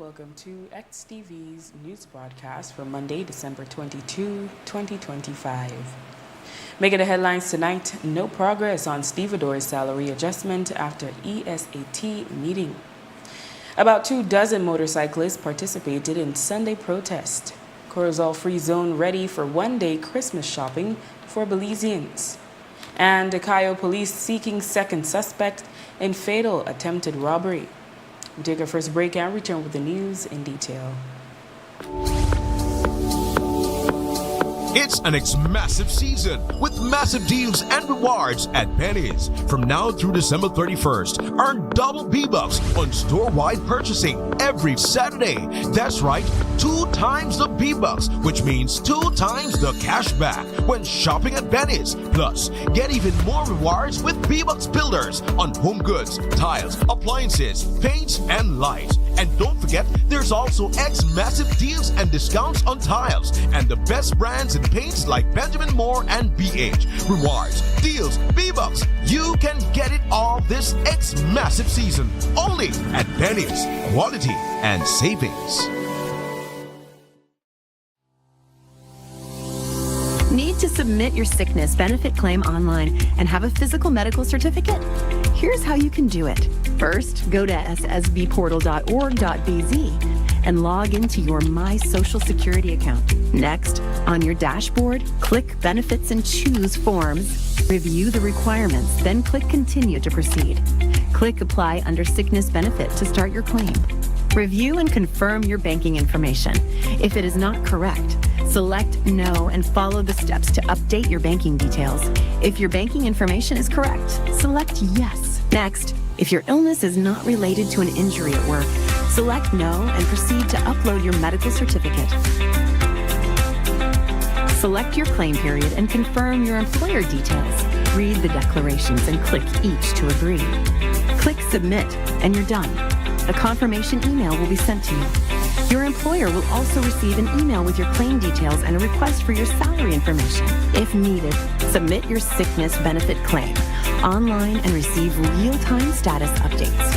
welcome to XTV's news broadcast for Monday, December 22, 2025. Making the headlines tonight, no progress on stevedore's salary adjustment after ESAT meeting. About 24 motorcyclists participated in Sunday protest. Corozal-free zone ready for one-day Christmas shopping for Belizeans. And Cayo police seeking second suspect in fatal attempted robbery. We'll take our first break and return with the news in detail. It's an massive season with massive deals and rewards at Penny's. From now through December 31st, earn double B-Bucks on store-wide purchasing every Saturday. That's right, 2 times the B-Bucks, which means 2 times the cash back when shopping at Penny's. Plus, get even more rewards with B-Bucks Builders on home goods, tiles, appliances, paints, and lights. And don't forget, there's also massive deals and discounts on tiles and the best brands in paints like Benjamin Moore and BH. Rewards, deals, B-Bucks. You can get it all this massive season. Only at Penny's. Quality and savings. Need to submit your sickness benefit claim online and have a physical medical certificate? Here's how you can do it. First, go to ssbportal.org.bz and log into your My Social Security account. Next, on your dashboard, click Benefits and choose Forms. Review the requirements, then click Continue to proceed. Click Apply under Sickness Benefit to start your claim. Review and confirm your banking information. If it is not correct, select No and follow the steps to update your banking details. If your banking information is correct, select Yes. Next, if your illness is not related to an injury at work, select No and proceed to upload your medical certificate. Select your claim period and confirm your employer details. Read the declarations and click each to agree. Click Submit and you're done. A confirmation email will be sent to you. Your employer will also receive an email with your claim details and a request for your salary information. If needed, submit your sickness benefit claim online and receive real-time status updates.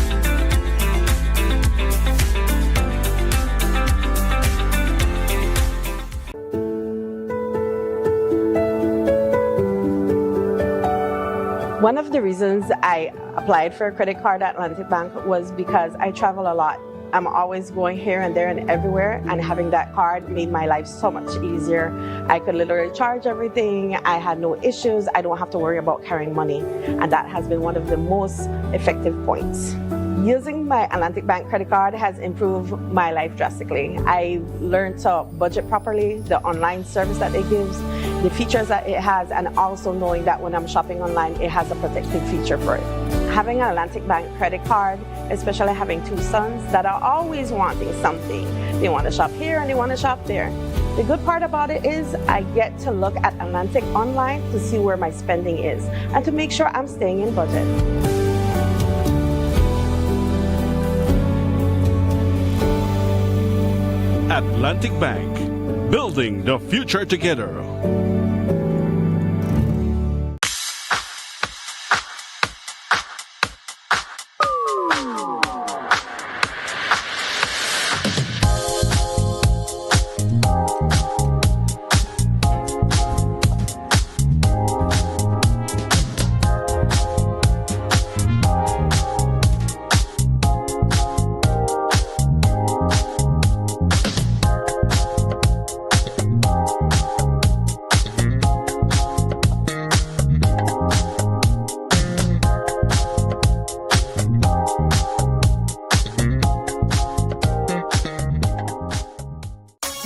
One of the reasons I applied for a credit card at Atlantic Bank was because I travel a lot. I'm always going here and there and everywhere, and having that card made my life so much easier. I could literally charge everything. I had no issues. I don't have to worry about carrying money, and that has been one of the most effective points. Using my Atlantic Bank credit card has improved my life drastically. I learned to budget properly, the online service that it gives, the features that it has, and also knowing that when I'm shopping online, it has a protective feature for it. Having an Atlantic Bank credit card, especially having 2 sons that are always wanting something. They want to shop here and they want to shop there. The good part about it is I get to look at Atlantic online to see where my spending is and to make sure I'm staying in budget. Atlantic Bank, building the future together.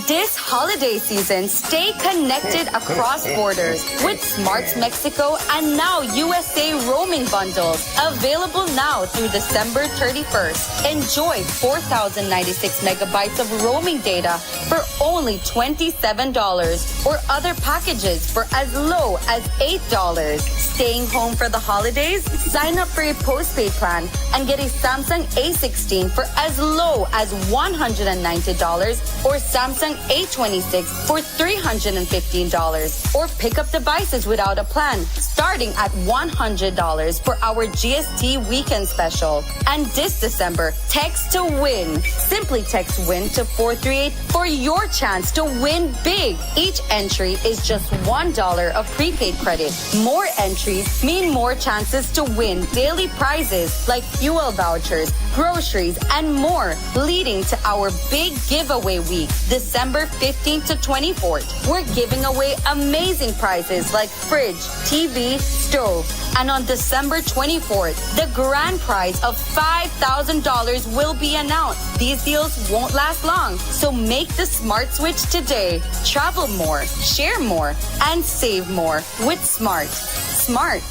This holiday season, stay connected across borders with Smarts Mexico and now USA roaming bundles. Available now through December 31st. Enjoy 4,096 megabytes of roaming data for only $27 or other packages for as low as $8. Staying home for the holidays? Sign up for a postpaid plan and get a Samsung A16 for as low as $190 or Samsung A26 for $315. Or pick up devices without a plan, starting at $100 for our GST weekend special. And this December, text to win. Simply text WIN to 438 for your chance to win big. Each entry is just $1 of prepaid credit. More entries mean more chances to win daily prizes like fuel vouchers, groceries, and more, leading to our big giveaway week, December 15th to 24th. We're giving away amazing prizes like fridge, TV, stove. And on December 24th, the grand prize of $5,000 will be announced. These deals won't last long, so make the smart switch today. Travel more, share more, and save more with Smart. Smart,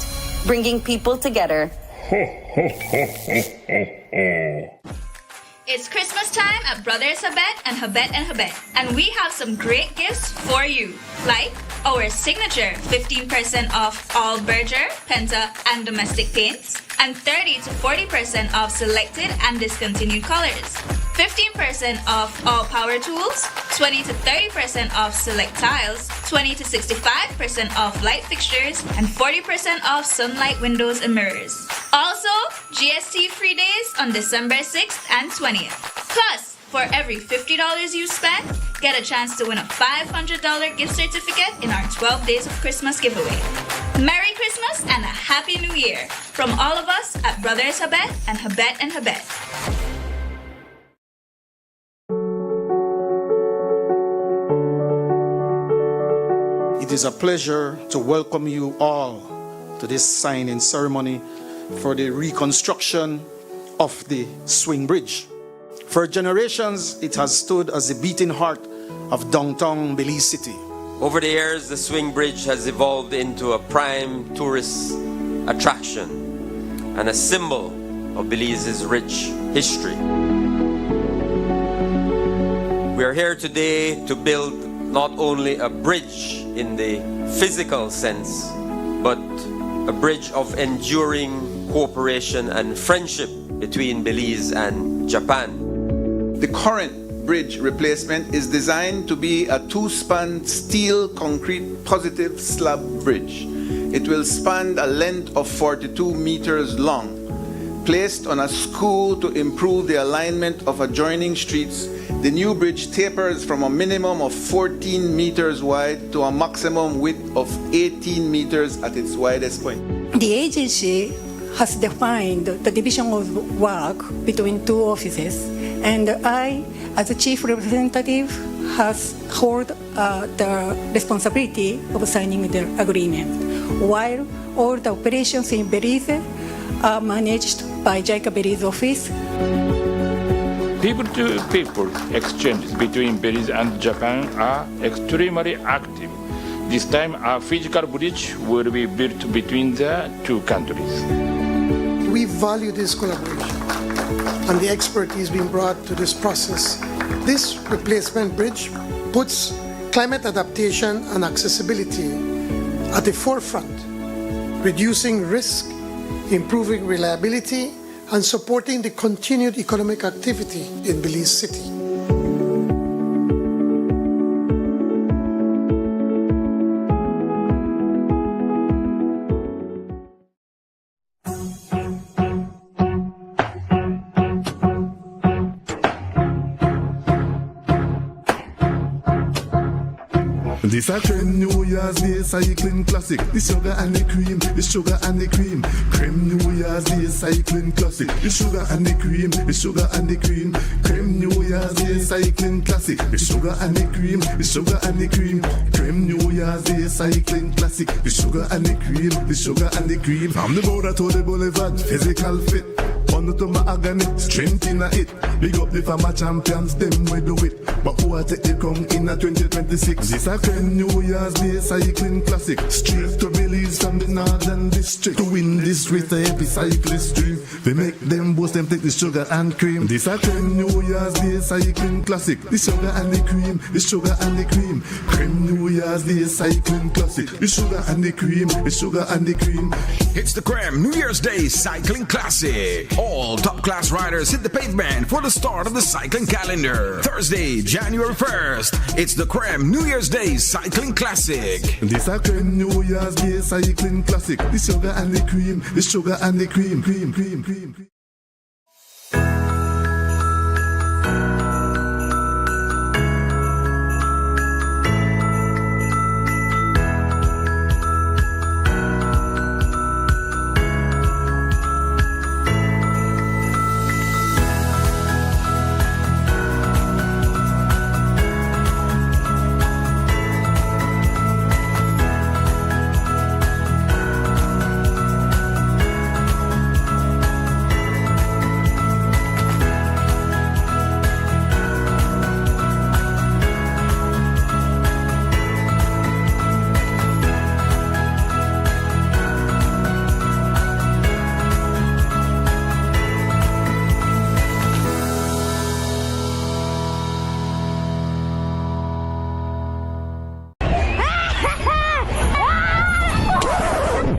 bringing people together. It's Christmas time at Brothers Habet and Habet, and we have some great gifts for you, like our signature 15% off all Berger, Penta, and domestic paints, and 30 to 40% off selected and discontinued colors. 15% off all power tools, 20 to 30% off select tiles, 20 to 65% off light fixtures, and 40% off sunlight windows and mirrors. Also, GST free days on December 6th and 20th. Plus, for every $50 you spend, get a chance to win a $500 gift certificate in our 12 Days of Christmas giveaway. Merry Christmas and a Happy New Year from all of us at Brothers Habet and Habet. It is a pleasure to welcome you all to this signing ceremony for the reconstruction of the swing bridge. For generations, it has stood as the beating heart of downtown Belize City. Over the years, the swing bridge has evolved into a prime tourist attraction and a symbol of Belize's rich history. We are here today to build not only a bridge in the physical sense, but a bridge of enduring cooperation and friendship between Belize and Japan. The current bridge replacement is designed to be a two-span steel concrete positive slab bridge. It will span a length of 42 meters long. Placed on a skew to improve the alignment of adjoining streets, the new bridge tapers from a minimum of 14 meters wide to a maximum width of 18 meters at its widest point. The agency has defined the division of work between two offices, and I, as a chief representative, has hold the responsibility of signing the agreement, while all the operations in Belize are managed by JICA Belize office. People-to-people exchanges between Belize and Japan are extremely active. This time, a physical bridge will be built between the two countries. We value this collaboration and the expertise being brought to this process. This replacement bridge puts climate adaptation and accessibility at the forefront, reducing risk, improving reliability, and supporting the continued economic activity in Belize City. This a creme New Year's Day cycling classic. The sugar and the cream, the sugar and the cream. Creme New Year's Day cycling classic. The sugar and the cream, the sugar and the cream. Creme New Year's Day cycling classic. The sugar and the cream, the sugar and the cream. Creme New Year's Day cycling classic. The sugar and the cream, the sugar and the cream. From the border to the boulevard, physical fit. On to my agony, strength in a it. Big up the farmer champions, them we do it. But who are take the come in a 2026? This a creme New Year's Day cycling classic. Straight to Belize from the northern district. To win this race, the happy cyclist dream. They make them boast, them take the sugar and cream. This a creme New Year's Day cycling classic. The sugar and the cream, the sugar and the cream. Creme New Year's Day cycling classic. The sugar and the cream, the sugar and the cream. It's the creme New Year's Day cycling classic. All top-class riders hit the pavement for the start of the cycling calendar. Thursday, January 1st, it's the Creme New Year's Day Cycling Classic. This a Creme New Year's Day Cycling Classic. The sugar and the cream, the sugar and the cream, cream, cream, cream, cream.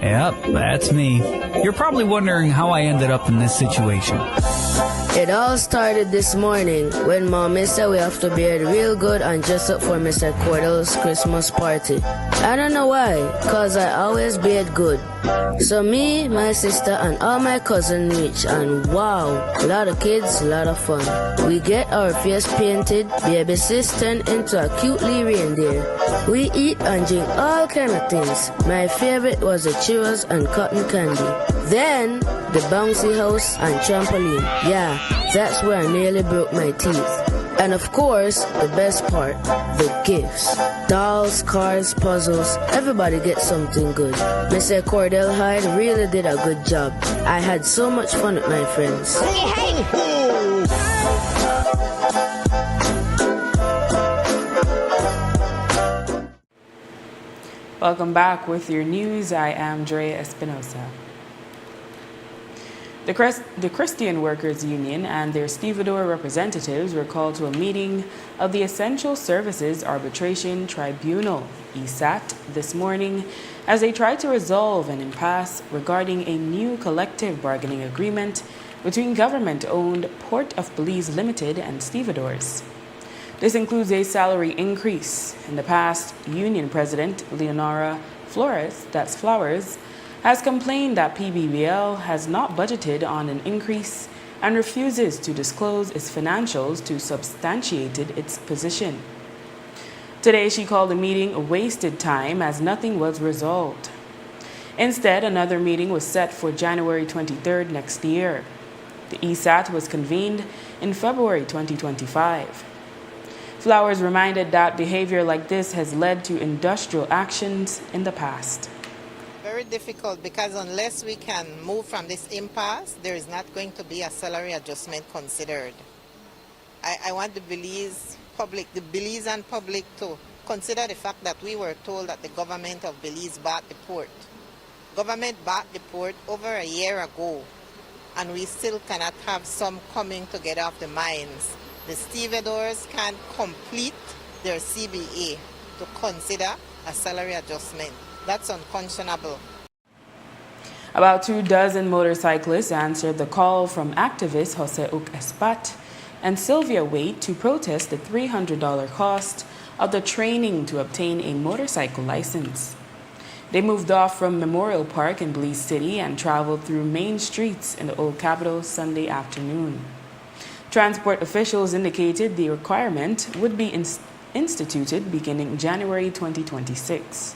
Yep, that's me. You're probably wondering how I ended up in this situation. It all started this morning when Mommy said we have to behave real good and dress up for Mr. Cordell's Christmas party. I don't know why, cause I always behave good. So me, my sister, and all my cousins reach, and wow, a lot of kids, a lot of fun. We get our face painted, baby sis turned into a cutely reindeer. We eat and drink all kind of things. My favorite was the churros and cotton candy. Then, the bouncy house and trampoline. Yeah, that's where I nearly broke my teeth. And of course, the best part, the gifts. Dolls, cars, puzzles, everybody gets something good. Mr. Cordell Hyde really did a good job. I had so much fun with my friends. Welcome back with your news. I am Drea Espinosa. The Christian Workers Union and their stevedore representatives were called to a meeting of the Essential Services Arbitration Tribunal, ESAT, this morning as they tried to resolve an impasse regarding a new collective bargaining agreement between government-owned Port of Belize Limited and stevedores. This includes a salary increase. In the past, Union President Leonora Flores, has complained that PBBL has not budgeted on an increase and refuses to disclose its financials to substantiate its position. Today, she called the meeting a wasted time as nothing was resolved. Instead, another meeting was set for January 23rd next year. The ESAT was convened in February 2025. Flowers reminded that behavior like this has led to industrial actions in the past. Very difficult because unless we can move from this impasse, there is not going to be a salary adjustment considered. I want the Belize and public to consider the fact that we were told that the government of Belize bought the port. Government bought the port over a year ago, and we still cannot have some coming to get off the mines. The stevedores can't complete their CBA to consider a salary adjustment. That's unconscionable. About 24 motorcyclists answered the call from activists Jose Uk Espat and Sylvia Waite to protest the $300 cost of the training to obtain a motorcycle license. They moved off from Memorial Park in Belize City and traveled through main streets in the Old Capital Sunday afternoon. Transport officials indicated the requirement would be instituted beginning January 2026.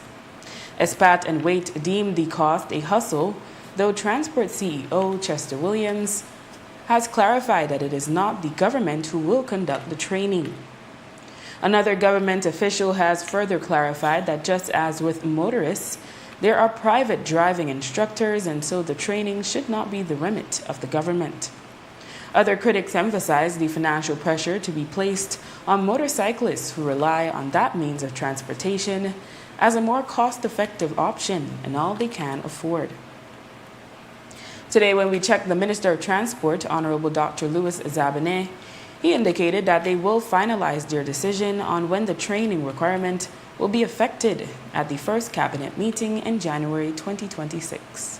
Espat and Waite deemed the cost a hustle, though Transport CEO Chester Williams has clarified that it is not the government who will conduct the training. Another government official has further clarified that just as with motorists, there are private driving instructors, and so the training should not be the remit of the government. Other critics emphasize the financial pressure to be placed on motorcyclists who rely on that means of transportation as a more cost-effective option and all they can afford. Today, when we checked the Minister of Transport, Honorable Dr. Louis Zabane, he indicated that they will finalize their decision on when the training requirement will be effected at the first cabinet meeting in January 2026.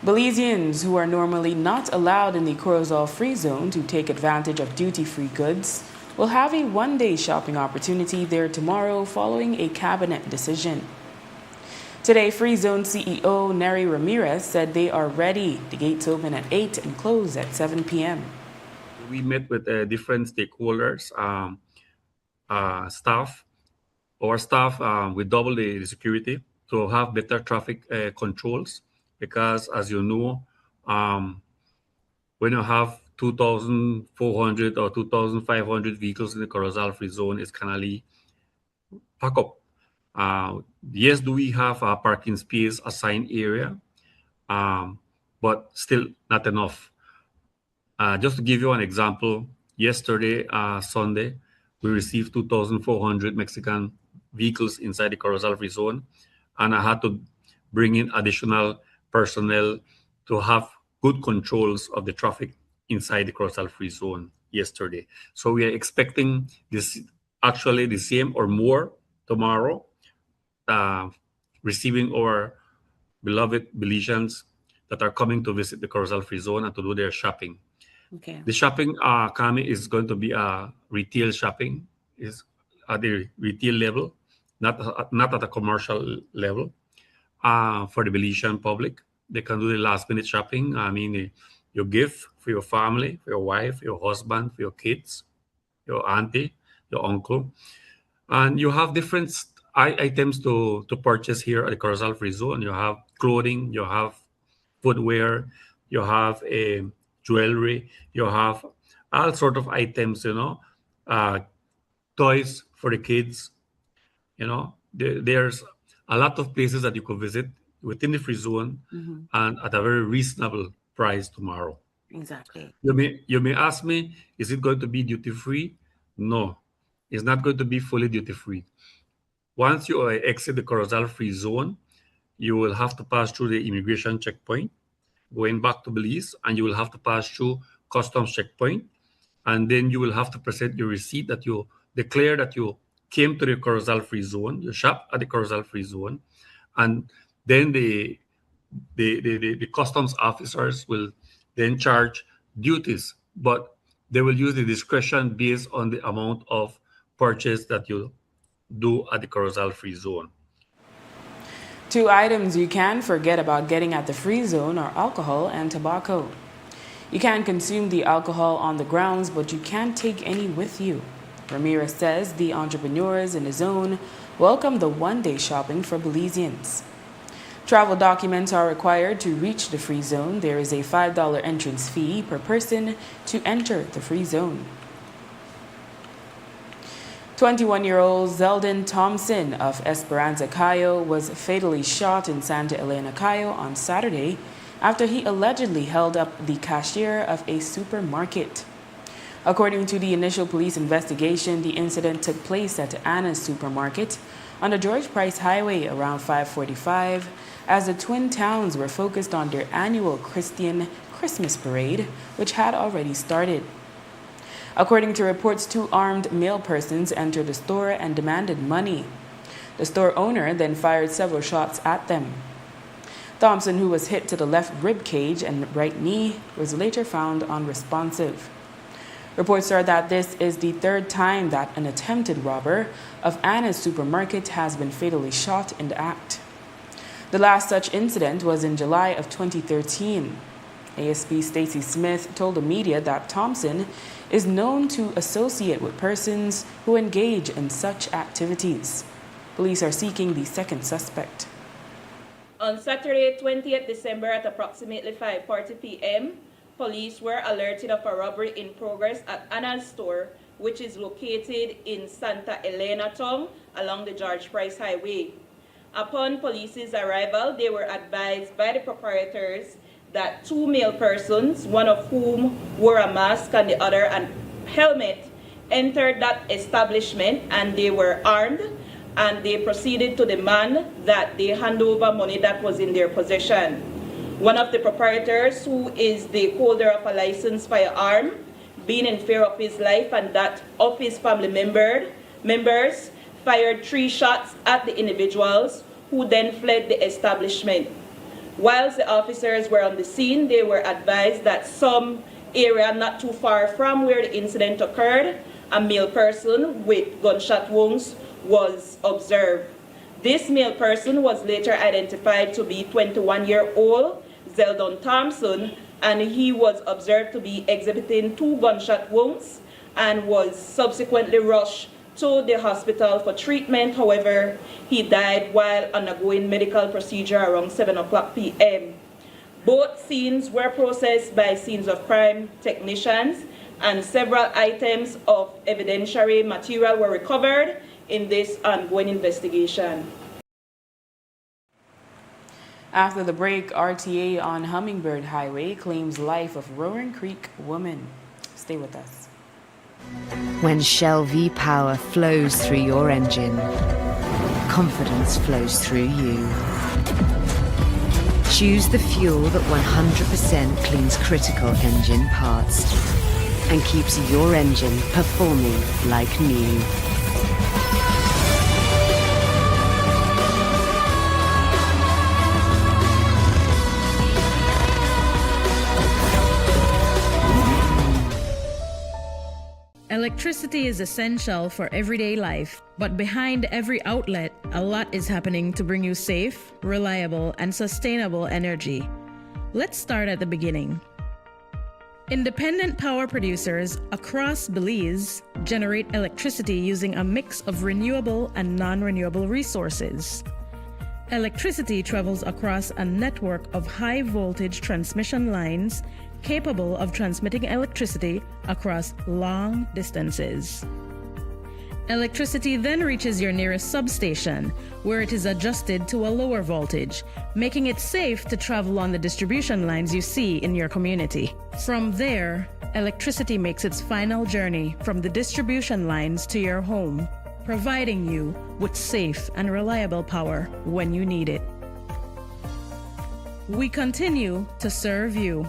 Belizeans who are normally not allowed in the Corozal Free Zone to take advantage of duty-free goods will have a one-day shopping opportunity there tomorrow following a cabinet decision. Today, Free Zone CEO Neri Ramirez said they are ready. The gates open at 8 and close at 7 p.m. We met with different stakeholders, staff. Our staff, we double the security to have better traffic controls because, as you know, when you have 2,400 or 2,500 vehicles in the Corozal Free Zone, it's kind of pack up. Yes, do we have a parking space assigned area, but still not enough. Just to give you an example, yesterday, Sunday, we received 2,400 Mexican vehicles inside the Corozal Free Zone, and I had to bring in additional personnel to have good controls of the traffic inside the Corozal Free Zone yesterday. So we are expecting this actually the same or more tomorrow, receiving our beloved Belizeans that are coming to visit the Corozal Free Zone and to do their shopping. Okay. The shopping, Kami, is going to be a retail shopping, is at the retail level, not at a commercial level. For the Belizean public, they can do the last minute shopping. I mean, your gift for your family, for your wife, your husband, for your kids, your auntie, your uncle. And you have different items to purchase here at the Corozal Free Zone. You have clothing, you have footwear, you have jewelry, you have all sort of items, toys for the kids. There's a lot of places that you could visit within the free zone and at a very reasonable price tomorrow. Exactly. You may ask me, is it going to be duty free? No, it's not going to be fully duty free. Once you exit the Corozal Free Zone, you will have to pass through the immigration checkpoint, going back to Belize, and you will have to pass through customs checkpoint, and then you will have to present your receipt that you declare that you came to the Corozal Free Zone, you shop at the Corozal Free Zone, and then the customs officers will then charge duties, but they will use the discretion based on the amount of purchase that you do at the Corozal Free Zone. 2 items you can forget about getting at the free zone are alcohol and tobacco. You can consume the alcohol on the grounds, but you can't take any with you. Ramirez says the entrepreneurs in the zone welcome the one-day shopping for Belizeans. Travel documents are required to reach the free zone. There is a $5 entrance fee per person to enter the free zone. 21-year-old Zeldin Thompson of Esperanza, Cayo was fatally shot in Santa Elena, Cayo on Saturday after he allegedly held up the cashier of a supermarket. According to the initial police investigation, the incident took place at Anna's supermarket on the George Price Highway around 5:45 as the Twin Towns were focused on their annual Christian Christmas parade, which had already started. According to reports, 2 armed male persons entered the store and demanded money. The store owner then fired several shots at them. Thompson, who was hit to the left rib cage and right knee, was later found unresponsive. Reports are that this is the 3rd time that an attempted robber of Anna's supermarket has been fatally shot in the act. The last such incident was in July of 2013. ASP Stacy Smith told the media that Thompson is known to associate with persons who engage in such activities. Police are seeking the second suspect. On Saturday, 20th December at approximately 5:40 p.m., police were alerted of a robbery in progress at Anna's store, which is located in Santa Elena town along the George Price Highway. Upon police's arrival, they were advised by the proprietors that 2 male persons, one of whom wore a mask and the other a helmet, entered that establishment and they were armed, and they proceeded to demand that they hand over money that was in their possession. One of the proprietors, who is the holder of a licensed firearm, being in fear of his life and that of his family members, fired 3 shots at the individuals, who then fled the establishment. Whilst the officers were on the scene, they were advised that some area not too far from where the incident occurred, a male person with gunshot wounds was observed. This male person was later identified to be 21-year-old Zeldon Thompson, and he was observed to be exhibiting 2 gunshot wounds and was subsequently rushed to the hospital for treatment. However, he died while undergoing medical procedure around 7:00 p.m. Both scenes were processed by scenes of crime technicians, and several items of evidentiary material were recovered in this ongoing investigation. After the break, RTA on Hummingbird Highway claims life of Roaring Creek woman. Stay with us. When Shell V-Power flows through your engine, confidence flows through you. Choose the fuel that 100% cleans critical engine parts and keeps your engine performing like new. Electricity is essential for everyday life, but behind every outlet, a lot is happening to bring you safe, reliable, and sustainable energy. Let's start at the beginning. Independent power producers across Belize generate electricity using a mix of renewable and non-renewable resources. Electricity travels across a network of high-voltage transmission lines capable of transmitting electricity across long distances. Electricity then reaches your nearest substation, where it is adjusted to a lower voltage, making it safe to travel on the distribution lines you see in your community. From there, electricity makes its final journey from the distribution lines to your home, providing you with safe and reliable power when you need it. We continue to serve you.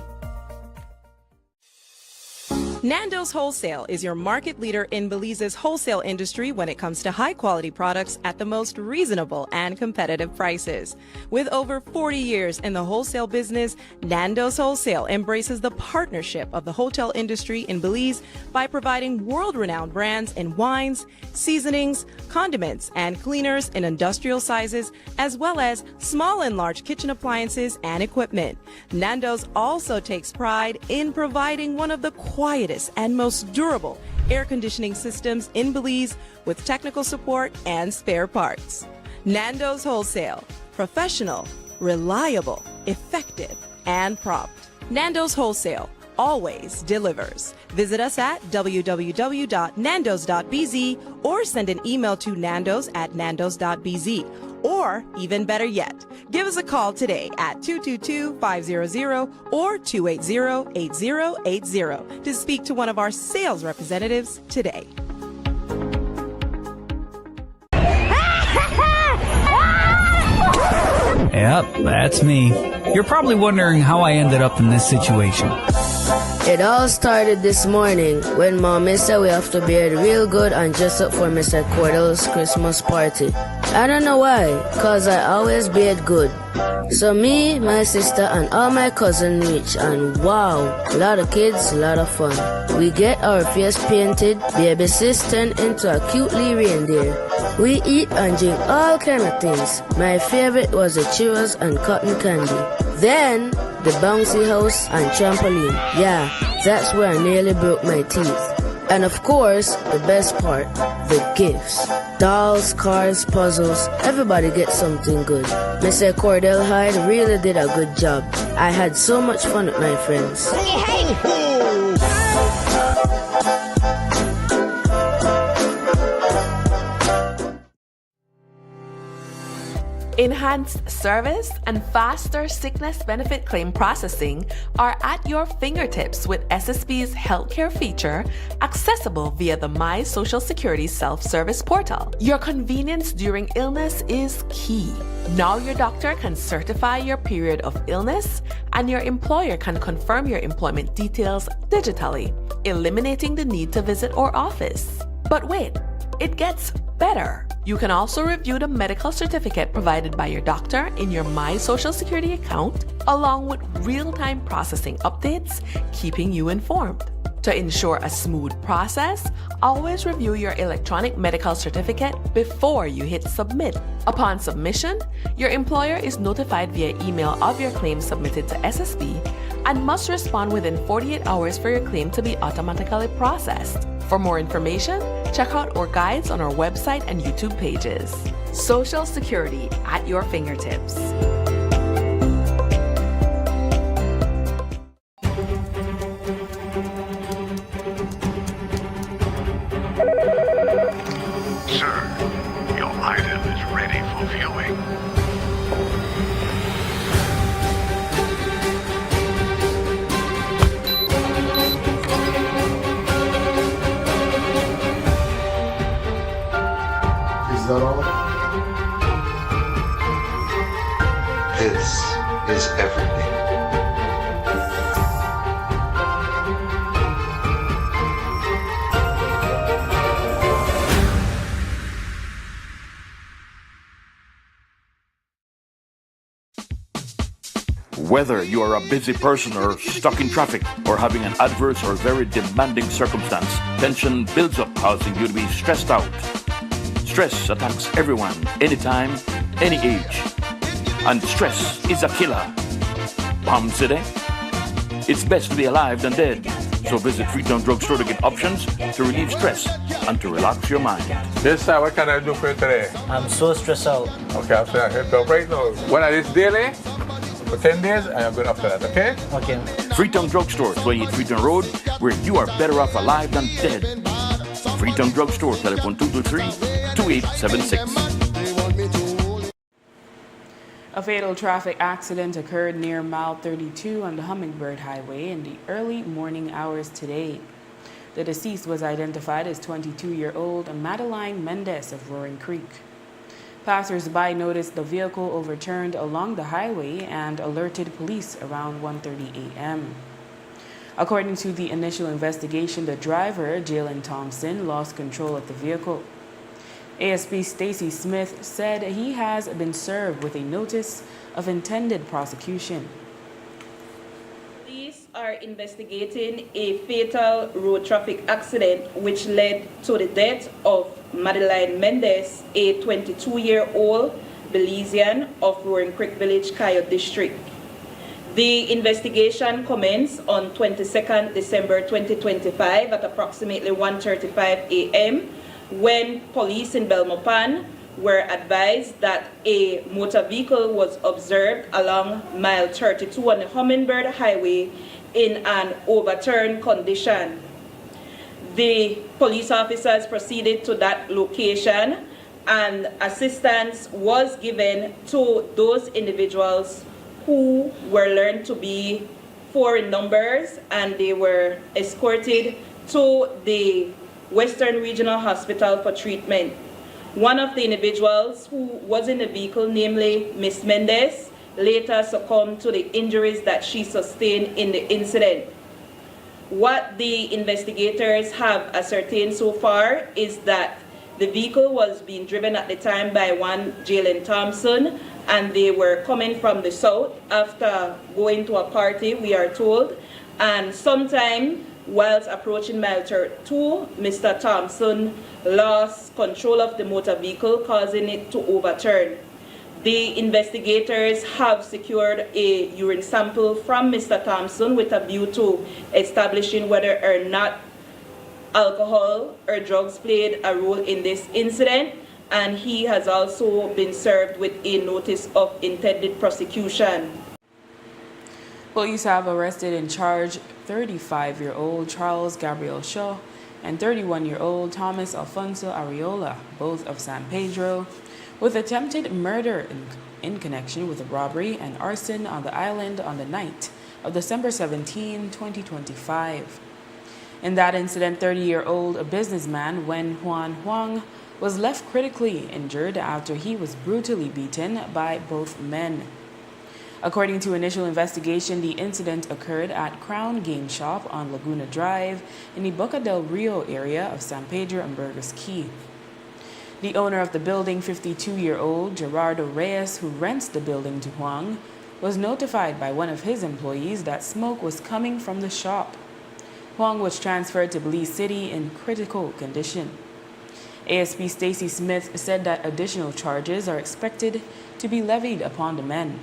Nando's Wholesale is your market leader in Belize's wholesale industry when it comes to high-quality products at the most reasonable and competitive prices. With over 40 years in the wholesale business, Nando's Wholesale embraces the partnership of the hotel industry in Belize by providing world-renowned brands in wines, seasonings, condiments, and cleaners in industrial sizes, as well as small and large kitchen appliances and equipment. Nando's also takes pride in providing one of the quietest and most durable air conditioning systems in Belize with technical support and spare parts. Nando's Wholesale. Professional, reliable, effective, and prompt. Nando's Wholesale always delivers. Visit us at www.nandos.bz or send an email to nandos@nandos.bz. Or, even better yet, give us a call today at 222-500 or 280-8080 to speak to one of our sales representatives today. Yep, that's me. You're probably wondering how I ended up in this situation. It all started this morning when Mommy said we have to behave real good and dress up for Mr. Cordell's Christmas party. I don't know why, cause I always behave good. So me, my sister, and all my cousins reach, and wow, a lot of kids, a lot of fun. We get our face painted, baby sis turned into a cutely reindeer. We eat and drink all kind of things. My favorite was the churros and cotton candy. Then, the bouncy house and trampoline. Yeah, that's where I nearly broke my teeth. And of course, the best part, the gifts. Dolls, cars, puzzles, everybody gets something good. Mr. Cordell Hyde really did a good job. I had so much fun with my friends. Enhanced service and faster sickness benefit claim processing are at your fingertips with SSB's healthcare feature accessible via the My Social Security self-service portal. Your convenience during illness is key. Now your doctor can certify your period of illness and your employer can confirm your employment details digitally, eliminating the need to visit our office. But wait, it gets better. You can also review the medical certificate provided by your doctor in your My Social Security account, along with real-time processing updates, keeping you informed. To ensure a smooth process, always review your electronic medical certificate before you hit submit. Upon submission, your employer is notified via email of your claim submitted to SSB and must respond within 48 hours for your claim to be automatically processed. For more information, check out our guides on our website and YouTube pages. Social Security at your fingertips. Sir, your item is ready for viewing. Is that all? This is everything. Whether you are a busy person or stuck in traffic or having an adverse or very demanding circumstance, tension builds up, causing you to be stressed out. Stress attacks everyone, anytime, any age. And stress is a killer. Palm City? It's best to be alive than dead. So visit Freetown Drugstore to get options to relieve stress and to relax your mind. Yes, sir. What can I do for you today? I'm so stressed out. Okay, I'm saying I can help right now. When I this daily, for 10 days, I am good after that, okay? Okay. Freetown Drugstore, 28 Freetown Road, where you are better off alive than dead. Freetown Drugstore, telephone 223-2876. A fatal traffic accident occurred near mile 32 on the Hummingbird Highway in the early morning hours today. The deceased was identified as 22-year-old Madeline Mendez of Roaring Creek. Passers-by noticed the vehicle overturned along the highway and alerted police around 1:30 a.m. According to the initial investigation, the driver, Jalen Thompson, lost control of the vehicle. ASP Stacy Smith said he has been served with a notice of intended prosecution. Police are investigating a fatal road traffic accident which led to the death of Madeline Mendez, a 22-year-old Belizean of Roaring Creek Village, Coyote District. The investigation commenced on 22nd December 2025 at approximately 1:35 a.m. when police in Belmopan were advised that a motor vehicle was observed along mile 32 on the Hummingbird Highway in an overturned condition. The police officers proceeded to that location and assistance was given to those individuals who were learned to be 4 in numbers, and they were escorted to the Western Regional Hospital for treatment. One of the individuals who was in the vehicle, namely Miss Mendez, later succumbed to the injuries that she sustained in the incident. What the investigators have ascertained so far is that the vehicle was being driven at the time by one Jalen Thompson, and they were coming from the south after going to a party, we are told, and sometime whilst approaching mile 32, Mr. Thompson lost control of the motor vehicle, causing it to overturn. The investigators have secured a urine sample from Mr. Thompson with a view to establishing whether or not alcohol or drugs played a role in this incident, and he has also been served with a notice of intended prosecution. Police have arrested and charged 35-year-old Charles Gabriel Shaw and 31-year-old Thomas Alfonso Ariola, both of San Pedro, with attempted murder in connection with a robbery and arson on the island on the night of December 17, 2025. In that incident, 30-year-old businessman Wen Huan Huang was left critically injured after he was brutally beaten by both men. According to initial investigation, the incident occurred at Crown Game Shop on Laguna Drive in the Boca del Rio area of San Pedro and Burgess Key. The owner of the building, 52-year-old Gerardo Reyes, who rents the building to Huang, was notified by one of his employees that smoke was coming from the shop. Huang was transferred to Belize City in critical condition. ASP Stacy Smith said that additional charges are expected to be levied upon the men.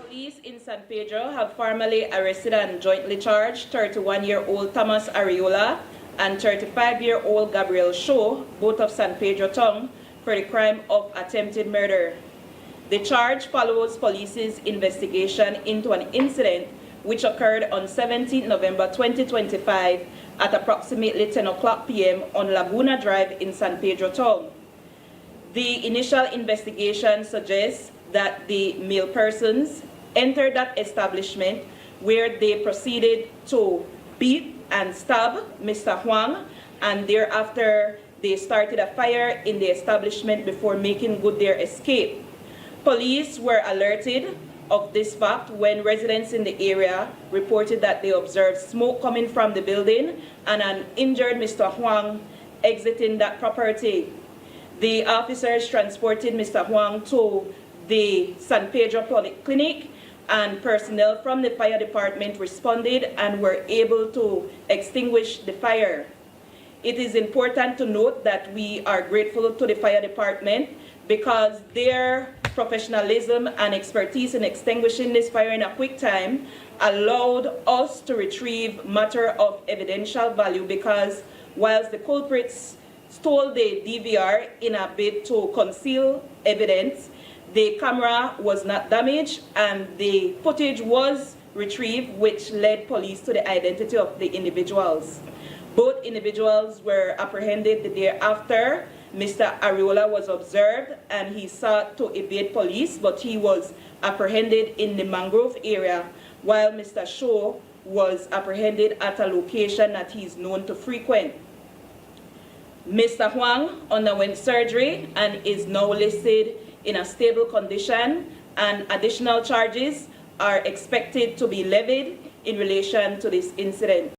Police in San Pedro have formally arrested and jointly charged 31-year-old Thomas Ariola and 35-year-old Gabriel Shaw, both of San Pedro Town, for the crime of attempted murder. The charge follows police's investigation into an incident which occurred on 17 November 2025 at approximately 10 o'clock p.m. on Laguna Drive in San Pedro Town. The initial investigation suggests that the male persons entered that establishment where they proceeded to beat and stab Mr. Huang, and thereafter they started a fire in the establishment before making good their escape. Police were alerted of this fact when residents in the area reported that they observed smoke coming from the building and an injured Mr. Huang exiting that property. The officers transported Mr. Huang to the San Pedro Polyclinic, and personnel from the fire department responded and were able to extinguish the fire. It is important to note that we are grateful to the fire department because their professionalism and expertise in extinguishing this fire in a quick time allowed us to retrieve matter of evidential value, because whilst the culprits stole the DVR in a bid to conceal evidence, the camera was not damaged and the footage was retrieved, which led police to the identity of the individuals. Both individuals were apprehended the day after. Mr. Ariola was observed and he sought to evade police, but he was apprehended in the mangrove area, while Mr. Shaw was apprehended at a location that he is known to frequent. Mr. Huang underwent surgery and is now listed in a stable condition, and additional charges are expected to be levied in relation to this incident.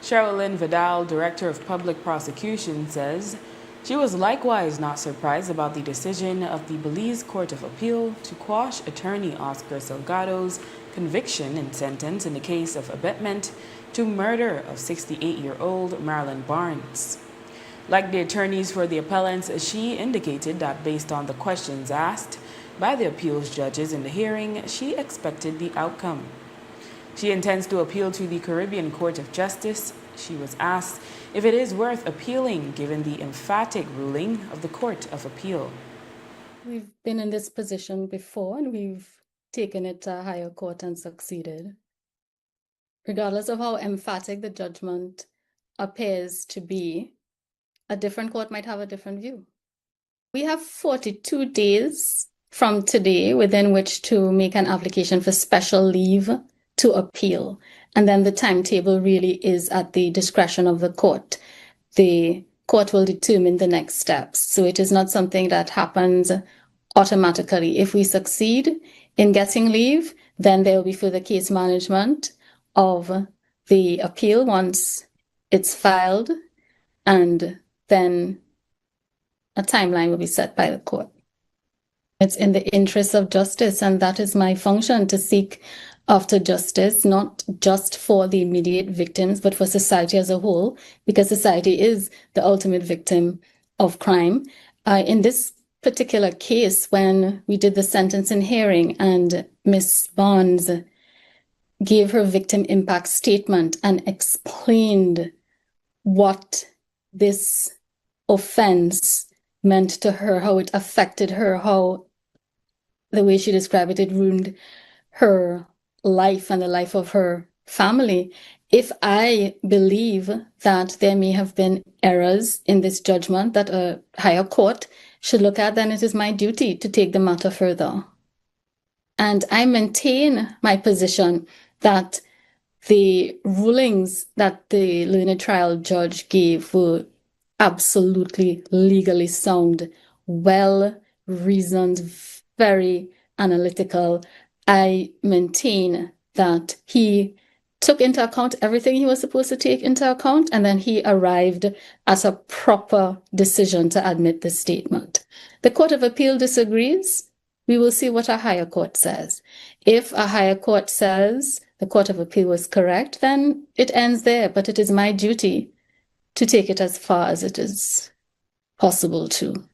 Sherilyn Vidal, Director of Public Prosecution, says she was likewise not surprised about the decision of the Belize Court of Appeal to quash attorney Oscar Salgado's conviction and sentence in the case of abetment to murder of 68-year-old Marilyn Barnes. Like the attorneys for the appellants, she indicated that based on the questions asked by the appeals judges in the hearing, she expected the outcome. She intends to appeal to the Caribbean Court of Justice. She was asked if it is worth appealing given the emphatic ruling of the Court of Appeal. We've been in this position before and we've taken it to a higher court and succeeded. Regardless of how emphatic the judgment appears to be, a different court might have a different view. We have 42 days from today within which to make an application for special leave to appeal. And then the timetable really is at the discretion of the court. The court will determine the next steps. So it is not something that happens automatically. If we succeed in getting leave, then there will be further case management of the appeal once it's filed, and then a timeline will be set by the court. It's in the interest of justice, and that is my function, to seek after justice, not just for the immediate victims, but for society as a whole, because society is the ultimate victim of crime. In this particular case, when we did the sentencing hearing and Ms. Barnes gave her victim impact statement and explained what this offense meant to her, how it affected her, how the way she described it, it ruined her life and the life of her family. If I believe that there may have been errors in this judgment that a higher court should look at, then it is my duty to take the matter further. And I maintain my position that the rulings that the learned trial judge gave were absolutely legally sound, well-reasoned, very analytical. I maintain that he took into account everything he was supposed to take into account, and then he arrived at a proper decision to admit the statement. The Court of Appeal disagrees. We will see what a higher court says. If a higher court says the Court of Appeal was correct, then it ends there, but it is my duty to take it as far as it is possible to.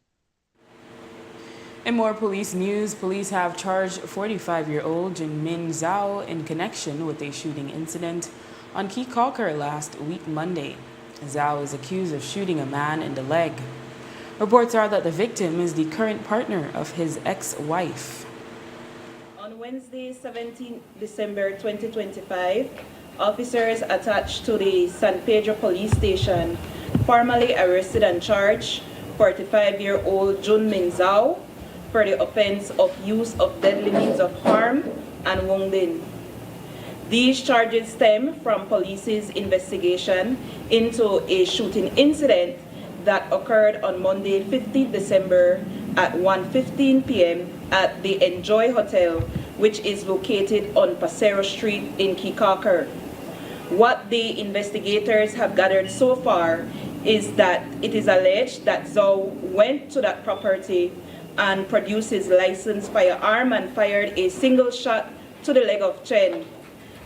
In more police news, police have charged 45-year-old Min Zhao in connection with a shooting incident on Kikaukar last week Monday. Zhao is accused of shooting a man in the leg. Reports are that the victim is the current partner of his ex-wife. On Wednesday, 17 December 2025, officers attached to the San Pedro police station formally arrested and charged 45-year-old Min Zhao for the offense of use of deadly means of harm and wounding. These charges stem from police's investigation into a shooting incident that occurred on Monday, 15 December at 1:15 p.m. at the Enjoy Hotel, which is located on Pasero Street in Kikaukar. What the investigators have gathered so far is that it is alleged that Zhao went to that property and produced his licensed firearm and fired a single shot to the leg of Chen.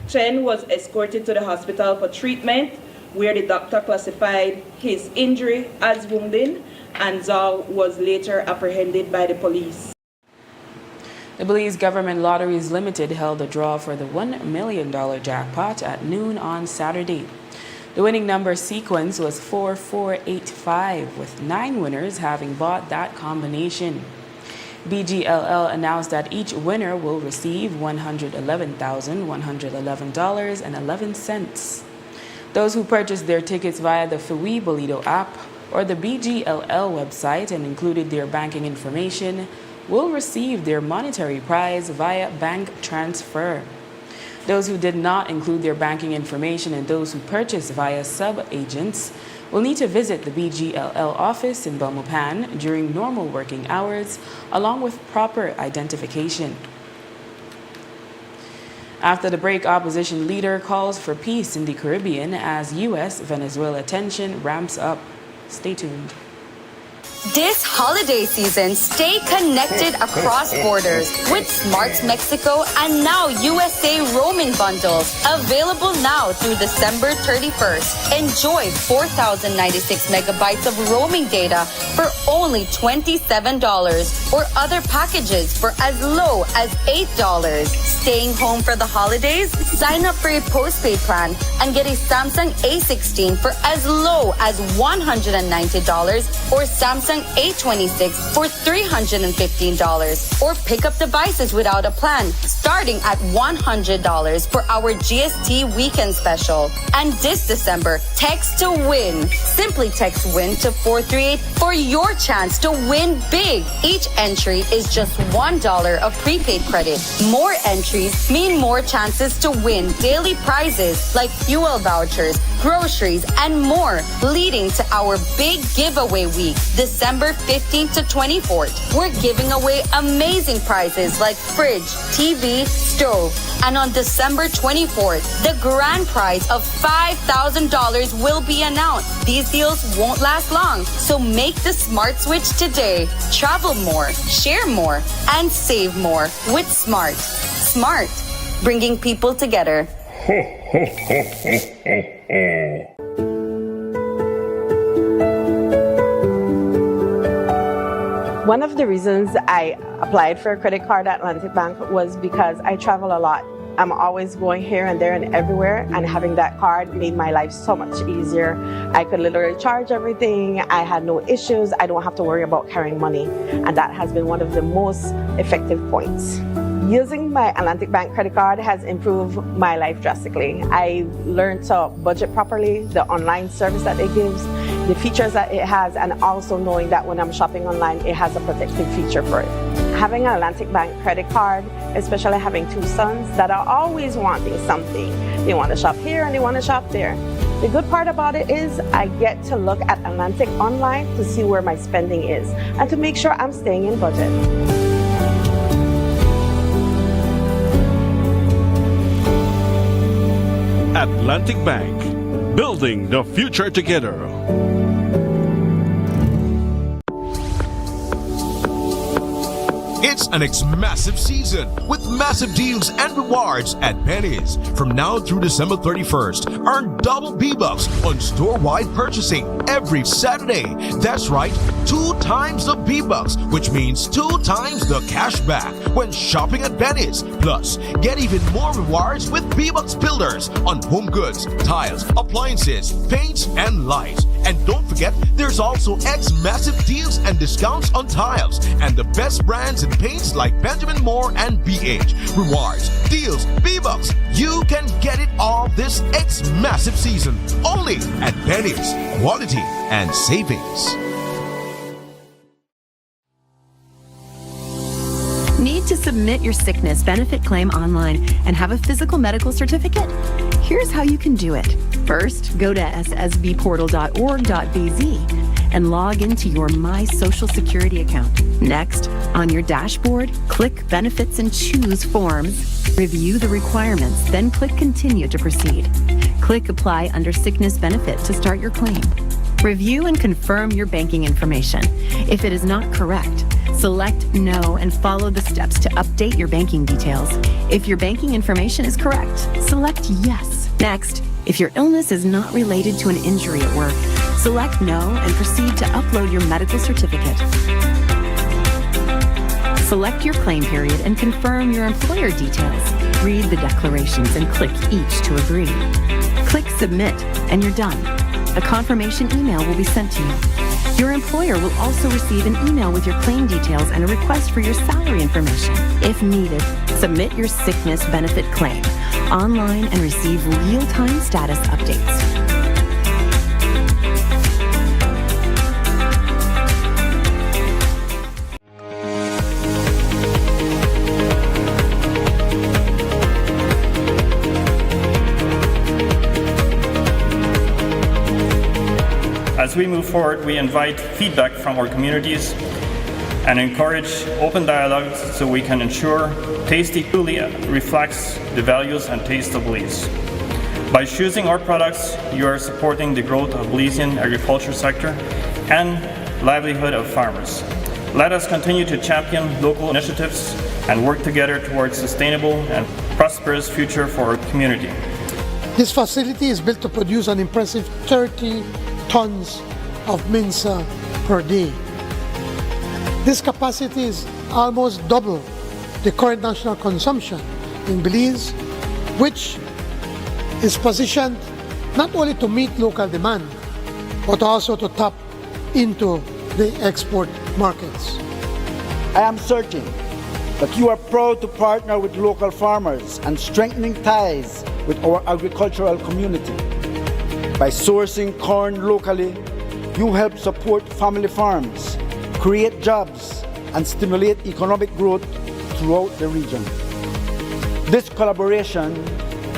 Chen was escorted to the hospital for treatment, where the doctor classified his injury as wounding, and Zhao was later apprehended by the police. The Belize Government Lotteries Limited held a draw for the $1 million jackpot at noon on Saturday. The winning number sequence was 4485, with 9 winners having bought that combination. BGLL announced that each winner will receive $111,111.11. Those who purchased their tickets via the Fui Bolido app or the BGLL website and included their banking information will receive their monetary prize via bank transfer. Those who did not include their banking information and those who purchased via sub-agents will need to visit the BGLL office in Belmopan during normal working hours, along with proper identification. After the break, opposition leader calls for peace in the Caribbean as U.S.-Venezuela tension ramps up. Stay tuned. This holiday season, stay connected across borders with Smart's Mexico and now USA roaming bundles. Available now through December 31st. Enjoy 4,096 megabytes of roaming data for only $27 or other packages for as low as $8. Staying home for the holidays? Sign up for a postpaid plan and get a Samsung A16 for as low as $190 or Samsung A26 for $315, or pick up devices without a plan starting at $100 for our GST weekend special. And this December, text to win. Simply text WIN to 438 for your chance to win big. Each entry is just $1 of prepaid credit. More entries mean more chances to win daily prizes like fuel vouchers, groceries, and more, leading to our big giveaway week, December 15th to 24th. We're giving away amazing prizes like fridge, TV, stove. And on December 24th, the grand prize of $5,000 will be announced. These deals won't last long, so make the smart switch today. Travel more, share more, and save more with Smart. Smart, bringing people together. One of the reasons I applied for a credit card at Atlantic Bank was because I travel a lot. I'm always going here and there and everywhere, and having that card made my life so much easier. I could literally charge everything. I had no issues. I don't have to worry about carrying money, and that has been one of the most effective points. Using my Atlantic Bank credit card has improved my life drastically. I learned to budget properly, the online service that it gives, the features that it has, and also knowing that when I'm shopping online, it has a protective feature for it. Having an Atlantic Bank credit card, especially having 2 sons that are always wanting something. They want to shop here and they want to shop there. The good part about it is I get to look at Atlantic online to see where my spending is and to make sure I'm staying in budget. Atlantic Bank, building the future together. It's an massive season with massive deals and rewards at Penny's. From now through December 31st, earn double B-Bucks on store-wide purchasing every Saturday. That's right, 2 times the B-Bucks, which means 2 times the cash back when shopping at Penny's. Plus, get even more rewards with B-Bucks Builders on home goods, tiles, appliances, paints, and lights. And don't forget, there's also massive deals and discounts on tiles and the best brands in paints like Benjamin Moore and BH. Rewards, deals, B-Bucks. You can get it all this massive season only at Penny's. Quality and savings. Need to submit your sickness benefit claim online and have a physical medical certificate? Here's how you can do it. First, go to ssbportal.org.bz and log into your My Social Security account. Next, on your dashboard, click Benefits and choose Forms. Review the requirements, then click Continue to proceed. Click Apply under Sickness Benefit to start your claim. Review and confirm your banking information. If it is not correct, select No and follow the steps to update your banking details. If your banking information is correct, select Yes. Next, if your illness is not related to an injury at work, select No and proceed to upload your medical certificate. Select your claim period and confirm your employer details. Read the declarations and click each to agree. Click Submit and you're done. A confirmation email will be sent to you. Your employer will also receive an email with your claim details and a request for your salary information. If needed, submit your sickness benefit claim online and receive real-time status updates. As we move forward, we invite feedback from our communities and encourage open dialogue so we can ensure Tasty truly reflects the values and taste of Belize. By choosing our products, you are supporting the growth of Belizean agriculture sector and livelihood of farmers. Let us continue to champion local initiatives and work together towards sustainable and prosperous future for our community. This facility is built to produce an impressive 30 tons of minsa per day. This capacity is almost double the current national consumption in Belize, which is positioned not only to meet local demand, but also to tap into the export markets. I am certain that you are proud to partner with local farmers and strengthening ties with our agricultural community. By sourcing corn locally, you help support family farms, create jobs, and stimulate economic growth throughout the region. This collaboration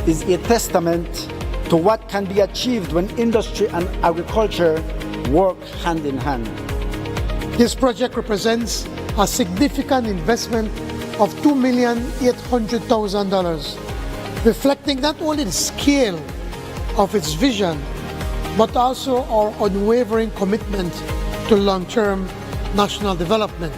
is a testament to what can be achieved when industry and agriculture work hand in hand. This project represents a significant investment of $2,800,000, reflecting not only the scale of its vision, but also our unwavering commitment to long-term national development.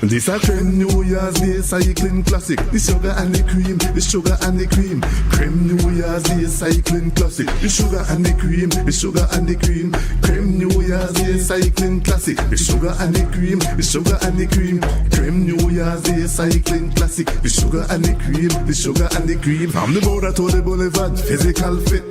This a creme New Year's Day cycling classic. The sugar and the cream, the sugar and the cream. Creme New Year's Day cycling classic. The sugar and the cream, the sugar and the cream. Creme New Year's Day cycling classic. The sugar and the cream, the sugar and the cream. Creme New Year's Day cycling classic. The sugar and the cream, the sugar and the cream. From the border to the boulevard, physical fit.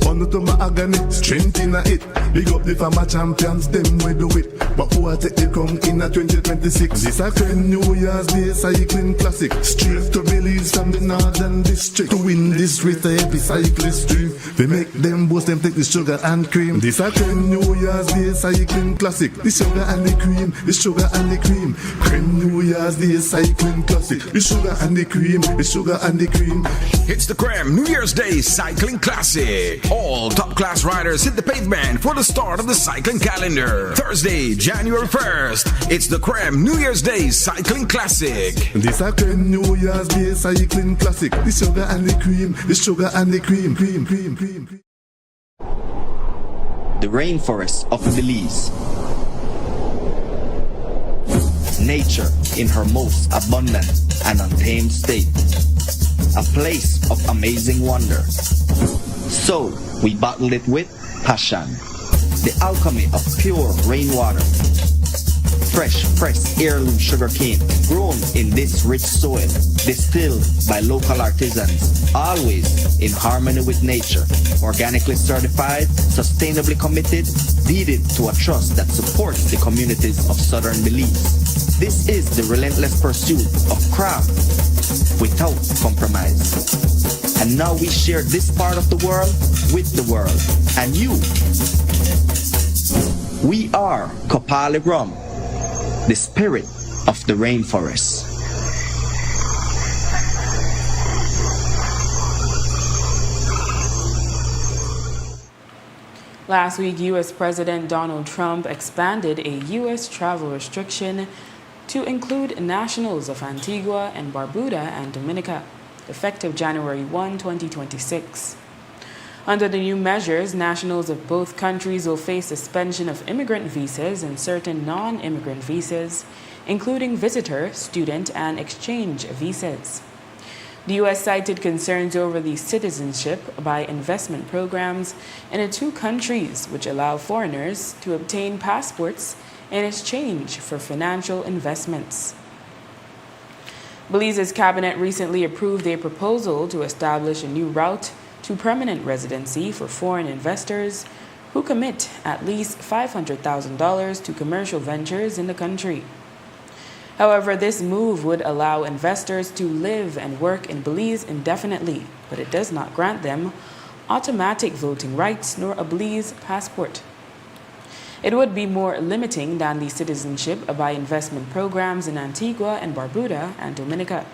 Under to my agony, strength in a it. Big up the farmer champions, them we do it. But who will take the crown in a 2026? This a creme New Year's Day cycling classic. Straight to Belize from the northern district. To win this race, the happy cyclist dream. They make them boast, them take the sugar and cream. This a creme New Year's Day cycling classic. The sugar and the cream, the sugar and the cream. Creme New Year's Day cycling classic. The sugar and the cream, the sugar and the cream. It's the Creme New Year's Day Cycling Classic. All top-class riders hit the pavement for the start of the cycling calendar. Thursday, January 1st, it's the Creme New Year's Day Cycling Classic. This a creme New Year's Day cycling classic. The sugar and the cream, the sugar and the cream, cream, cream, cream, cream. The rainforest of Belize. Nature in her most abundant and untamed state. A place of amazing wonder. So we bottled it with passion. The alchemy of pure rainwater. Fresh, pressed heirloom sugarcane grown in this rich soil, distilled by local artisans, always in harmony with nature. Organically certified, sustainably committed, deeded to a trust that supports the communities of southern Belize. This is the relentless pursuit of craft without compromise. And now we share this part of the world with the world and you. We are Kopali Rum, the spirit of the rainforest. Last week, U.S. President Donald Trump expanded a U.S. travel restriction to include nationals of Antigua and Barbuda and Dominica, effective January 1, 2026. Under the new measures, nationals of both countries will face suspension of immigrant visas and certain non-immigrant visas, including visitor, student, and exchange visas. The U.S. cited concerns over the citizenship by investment programs in the two countries, which allow foreigners to obtain passports in exchange for financial investments. Belize's cabinet recently approved a proposal to establish a new route to permanent residency for foreign investors who commit at least $500,000 to commercial ventures in the country. However, this move would allow investors to live and work in Belize indefinitely, but it does not grant them automatic voting rights nor a Belize passport. It would be more limiting than the citizenship by investment programs in Antigua and Barbuda and Dominica.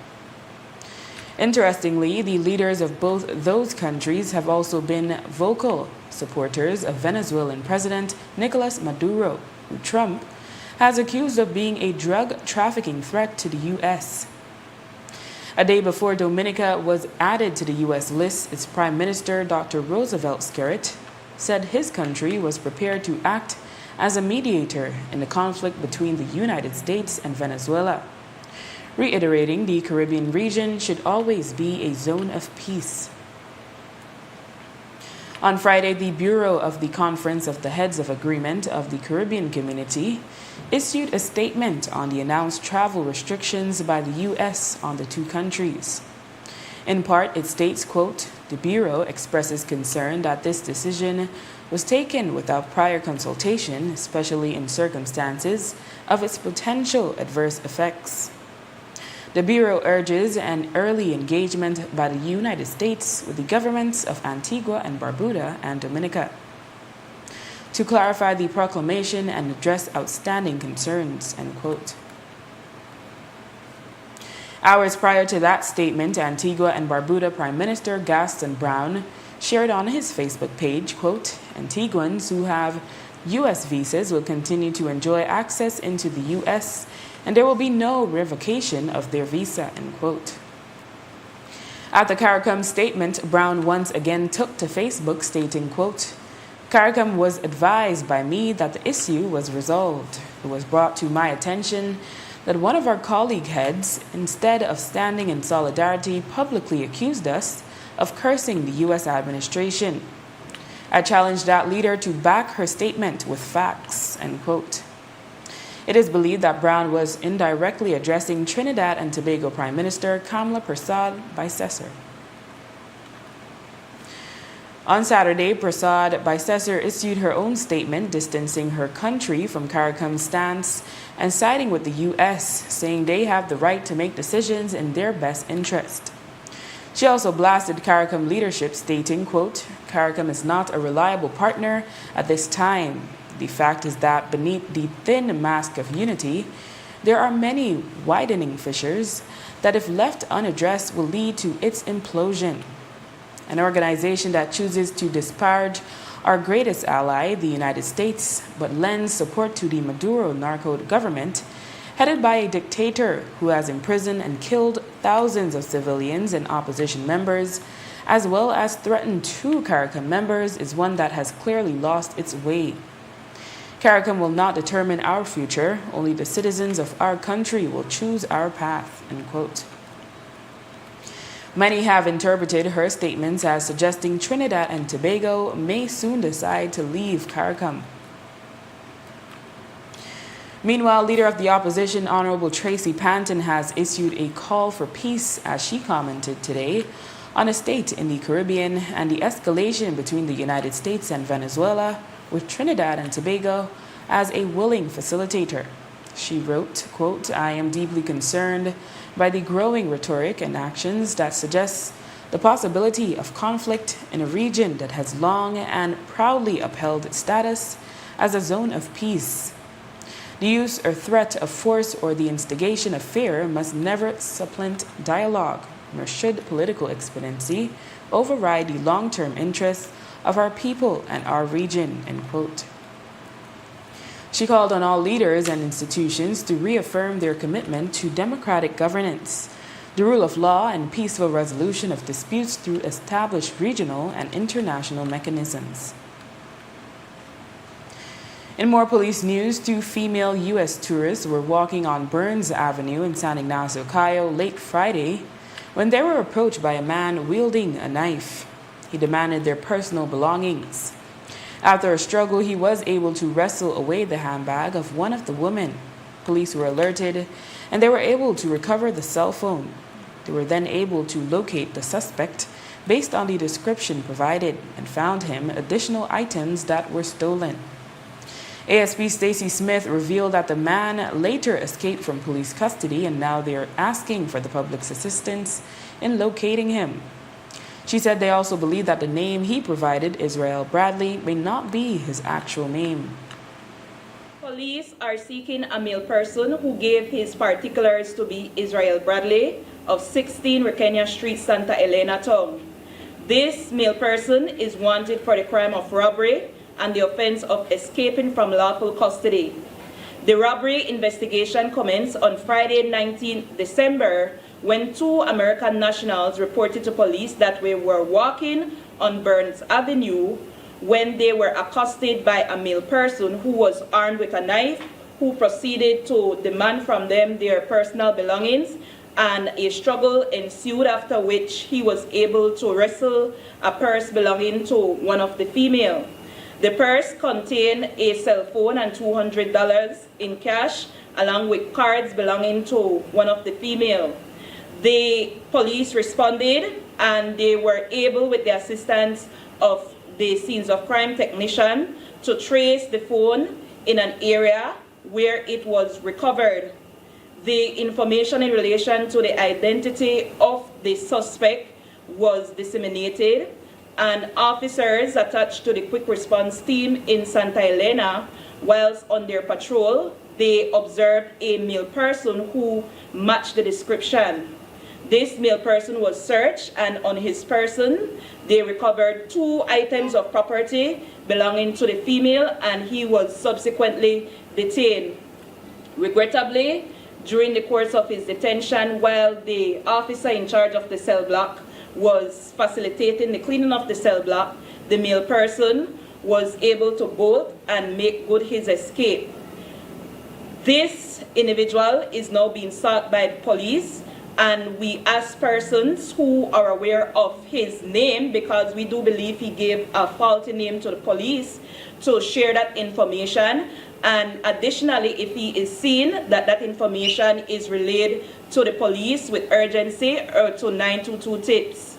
Interestingly, the leaders of both those countries have also been vocal supporters of Venezuelan President Nicolas Maduro, who Trump has accused of being a drug trafficking threat to the U.S. A day before Dominica was added to the U.S. list, its Prime Minister, Dr. Roosevelt Skerrit, said his country was prepared to act as a mediator in the conflict between the United States and Venezuela, reiterating the Caribbean region should always be a zone of peace. On Friday, the Bureau of the Conference of the Heads of Agreement of the Caribbean Community issued a statement on the announced travel restrictions by the U.S. on the two countries. In part, it states, quote, "The Bureau expresses concern that this decision was taken without prior consultation, especially in circumstances of its potential adverse effects. The Bureau urges an early engagement by the United States with the governments of Antigua and Barbuda and Dominica to clarify the proclamation and address outstanding concerns," end quote. Hours prior to that statement, Antigua and Barbuda Prime Minister Gaston Brown shared on his Facebook page, quote, "Antiguans who have U.S. visas will continue to enjoy access into the U.S. and there will be no revocation of their visa," end quote. At the CARICOM statement, Brown once again took to Facebook stating, quote, "CARICOM was advised by me that the issue was resolved. It was brought to my attention that one of our colleague heads, instead of standing in solidarity, publicly accused us of cursing the U.S. administration. I challenged that leader to back her statement with facts, end quote. It is believed that Brown was indirectly addressing Trinidad and Tobago Prime Minister Kamla Persad-Bissessar. On Saturday, Persad-Bissessar issued her own statement distancing her country from CARICOM's stance and siding with the U.S., saying they have the right to make decisions in their best interest. She also blasted CARICOM leadership, stating, quote, CARICOM is not a reliable partner at this time. The fact is that beneath the thin mask of unity, there are many widening fissures that, if left unaddressed, will lead to its implosion. An organization that chooses to disparage our greatest ally, the United States, but lends support to the Maduro narco government, headed by a dictator who has imprisoned and killed thousands of civilians and opposition members, as well as threatened 2 CARICOM members, is one that has clearly lost its way. CARICOM will not determine our future, only the citizens of our country will choose our path, end quote. Many have interpreted her statements as suggesting Trinidad and Tobago may soon decide to leave CARICOM. Meanwhile, leader of the opposition, Honorable Tracy Panton, has issued a call for peace as she commented today on a state in the Caribbean and the escalation between the United States and Venezuela, with Trinidad and Tobago as a willing facilitator. She wrote, quote, I am deeply concerned by the growing rhetoric and actions that suggest the possibility of conflict in a region that has long and proudly upheld its status as a zone of peace. The use or threat of force or the instigation of fear must never supplant dialogue, nor should political expediency override the long-term interests of our people and our region, end quote. She called on all leaders and institutions to reaffirm their commitment to democratic governance, the rule of law, and peaceful resolution of disputes through established regional and international mechanisms. In more police news, 2 female U.S. tourists were walking on Burns Avenue in San Ignacio, Cayo late Friday when they were approached by a man wielding a knife. He demanded their personal belongings. After a struggle, he was able to wrestle away the handbag of one of the women. Police were alerted, and they were able to recover the cell phone. They were then able to locate the suspect based on the description provided and found him additional items that were stolen. ASP Stacy Smith revealed that the man later escaped from police custody, and now they are asking for the public's assistance in locating him. She said they also believe that the name he provided, Israel Bradley, may not be his actual name. Police are seeking a male person who gave his particulars to be Israel Bradley of 16 Requena Street, Santa Elena Town. This male person is wanted for the crime of robbery and the offense of escaping from lawful custody. The robbery investigation commenced on Friday, 19 December, when 2 American nationals reported to police that they were walking on Burns Avenue when they were accosted by a male person who was armed with a knife, who proceeded to demand from them their personal belongings, and a struggle ensued, after which he was able to wrestle a purse belonging to one of the female. The purse contained a cell phone and $200 in cash, along with cards belonging to one of the female. The police responded, and they were able, with the assistance of the scenes of crime technician, to trace the phone in an area where it was recovered. The information in relation to the identity of the suspect was disseminated, and officers attached to the quick response team in Santa Elena, whilst on their patrol, they observed a male person who matched the description. This male person was searched, and on his person, they recovered 2 items of property belonging to the female, and he was subsequently detained. Regrettably, during the course of his detention, while the officer in charge of the cell block was facilitating the cleaning of the cell block, the male person was able to bolt and make good his escape. This individual is now being sought by the police, and we ask persons who are aware of his name, because we do believe he gave a faulty name to the police, to share that information. And additionally, if he is seen that that information is relayed to the police with urgency or to 922 tips.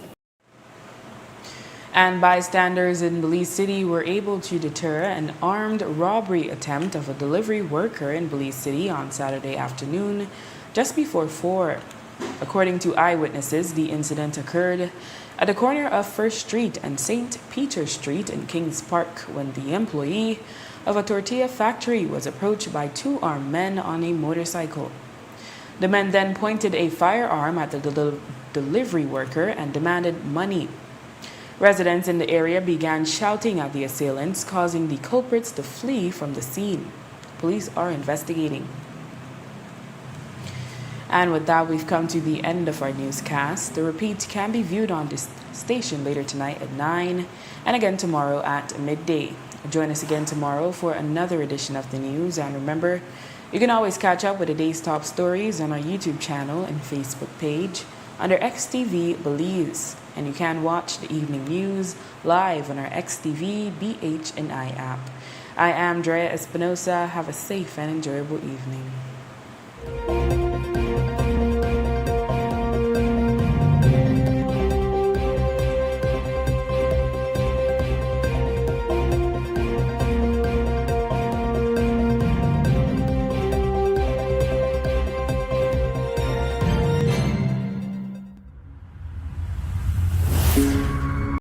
And bystanders in Belize City were able to deter an armed robbery attempt of a delivery worker in Belize City on Saturday afternoon, just before 4. According to eyewitnesses, the incident occurred at the corner of First Street and St. Peter Street in Kings Park when the employee of a tortilla factory was approached by 2 armed men on a motorcycle. The men then pointed a firearm at the delivery worker and demanded money. Residents in the area began shouting at the assailants, causing the culprits to flee from the scene. Police are investigating. And with that, we've come to the end of our newscast. The repeat can be viewed on this station later tonight at 9 and again tomorrow at midday. Join us again tomorrow for another edition of the news. And remember, you can always catch up with the day's top stories on our YouTube channel and Facebook page under XTV Belize. And you can watch the evening news live on our XTV BHNI app. I am Drea Espinosa. Have a safe and enjoyable evening.